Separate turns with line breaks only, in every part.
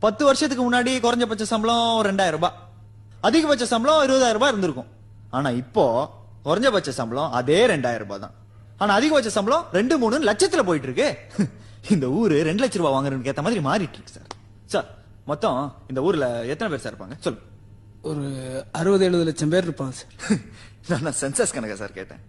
10 வருஷத்துக்கு முன்னாடி குறைஞ்சபட்ச சம்பளம் 2000 ரூபாய், அதிகபட்ச சம்பளம் 20,000 ரூபாய் இருந்திருக்கும். ஆனா இப்போ குறைஞ்சபட்ச சம்பளம் அதே 2000 ரூபாய் தான். ஆனா அதிகபட்ச சம்பளம் 2-3 லட்சத்துல போயிட்டு இருக்கு. இந்த ஊரு 2 லட்சம் ரூபாய் வாங்குறதுக்கு ஏத்த மாதிரி மாறிட்டு இருக்கு சார். சார் மொத்தம் இந்த ஊர்ல எத்தனை பேர் சார் இருப்பாங்க சொல்லு?
ஒரு 60-70 லட்சம் பேர் இருப்பாங்க சார்.
நான் சென்சஸ் கணக்கா சார் கேட்டேன்.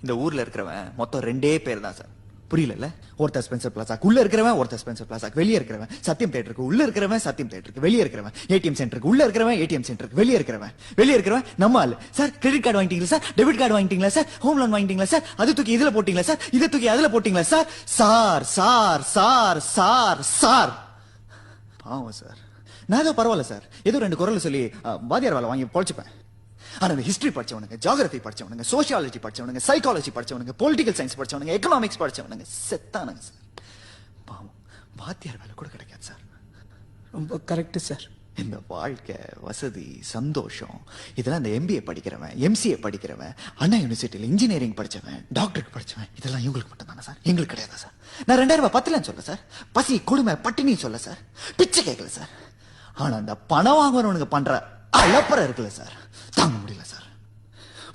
இந்த ஊர்ல இருக்கிறவன் மொத்தம் 2 பேர் தான் சார். புரியல? ஒருத்தர் ஸ்பென்சர் பிளாசாக்கு உள்ள இருக்கிறவன், ஒருத்தர் ஸ்பென்சர் பிளாசாக்கு வெளியே இருக்கிறவன், சத்தியம் தியேட்டருக்கு உள்ள இருக்கிறவன், சத்தியம் தியேட்டருக்கு வெளியே இருக்கிறவன், ஏடிஎம் சென்டருக்கு உள்ள இருக்கிறவன், ஏடிஎம் சென்டருக்கு வெளியே இருக்கிறவன் நம்ம ஆளு. சார் கிரெடிட் கார்டு வாங்கிட்டீங்களா சார்? டெபிட் கார்டு வாங்கிட்டீங்களா சார்? ஹோம் லோன் வாங்கிட்டீங்களா சார்? அது தூக்கி இதுல போட்டீங்களா சார்? இதை தூக்கி அதுல போட்டீங்களா sir? Sir sir sir sir sir பாவம் சார். நான் ஏதோ பரவாயில்ல சார், ஏதோ 2 குரல் சொல்லி வாதியார் வேலை வாங்கி பொழைச்சுப்பேன். ஆனா இந்த ஹிஸ்டரி படிச்சவனுங்க, ஜியோகிராஃபி படிச்சவனுங்க, சோசியாலஜி படிச்சவனுங்க, சைக்காலஜி படிச்சவனுங்க, பொலிட்டிக்கல் சயின்ஸ் படிச்சவனுங்க, எக்கனாமிக்ஸ் படிச்சவனுங்க செத்தானுங்க சார். பாவம் வாத்தியார் வேலை கூட கிடைக்காது சார்.
ரொம்ப கரெக்ட் சார்.
இந்த வாழ்க்கை, வசதி, சந்தோஷம் இதெல்லாம் இந்த MBA படிக்கிறவன், MCA படிக்கிறவன், அண்ணா யூனிவர்சிட்டியில் இன்ஜினியரிங் படிச்சவன், டாக்டருக்கு படிச்சவன், இதெல்லாம் இவங்களுக்கு மட்டும் தானே சார்? எங்களுக்கு கிடையாதா சார்? நான் 2000 ரூபாய் பத்தலன்னு சொல்ல சார், பசி கொடுமை பட்டினி சொல்ல சார், பிச்சை கேட்கல சார். ஆனா அந்த பணம் வாங்குறவனுக்கு பண்ற அலப்பற இருக்குல்ல சார், தாங்க முடியல சார்.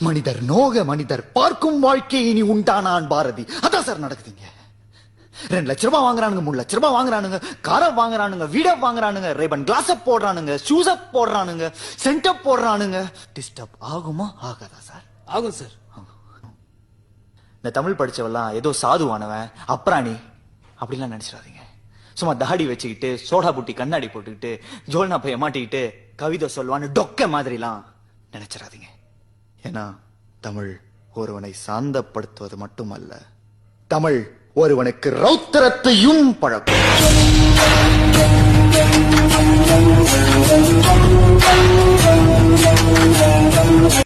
மனிதர் நோக மனிதர் பார்க்கும் வாழ்க்கை இனி உண்டானான் பாரதி. அதான் சார் நடக்குதுங்க. 2 லட்சம் ரூபாய் வாங்குறானுங்க, 3 லட்சம் ரூபாய் வாங்குறானுங்க, காரை வாங்குறானுங்க, வீட வாங்குறானுங்க, ரேபன் கிளாஸ் போடுறானுங்க, ஷூஸ் போடுறானுங்க, சென்டப் போடுறானுங்க. டிஸ்டர்ப் ஆகுமா ஆகாதா சார்?
ஆகும் சார்.
இந்த தமிழ் படிச்சவெல்லாம் ஏதோ சாதுவானவன், அப்ராணி அப்படிலாம் நினைச்சிடாதீங்க. சும்மா தாடி வச்சுக்கிட்டு, சோடா புட்டி கண்ணாடி போட்டுக்கிட்டு, ஜோல்னா பைய மாட்டிக்கிட்டு கவிதை சொல்வான்னு டொக்க மாதிரிலாம் நினைச்சிடாதீங்க. ஏன்னா தமிழ் ஒருவனை சாந்தப்படுத்துவது மட்டுமல்ல, தமிழ் ஒருவனுக்கு ரௌத்திரத்தையும் பழக்கும்.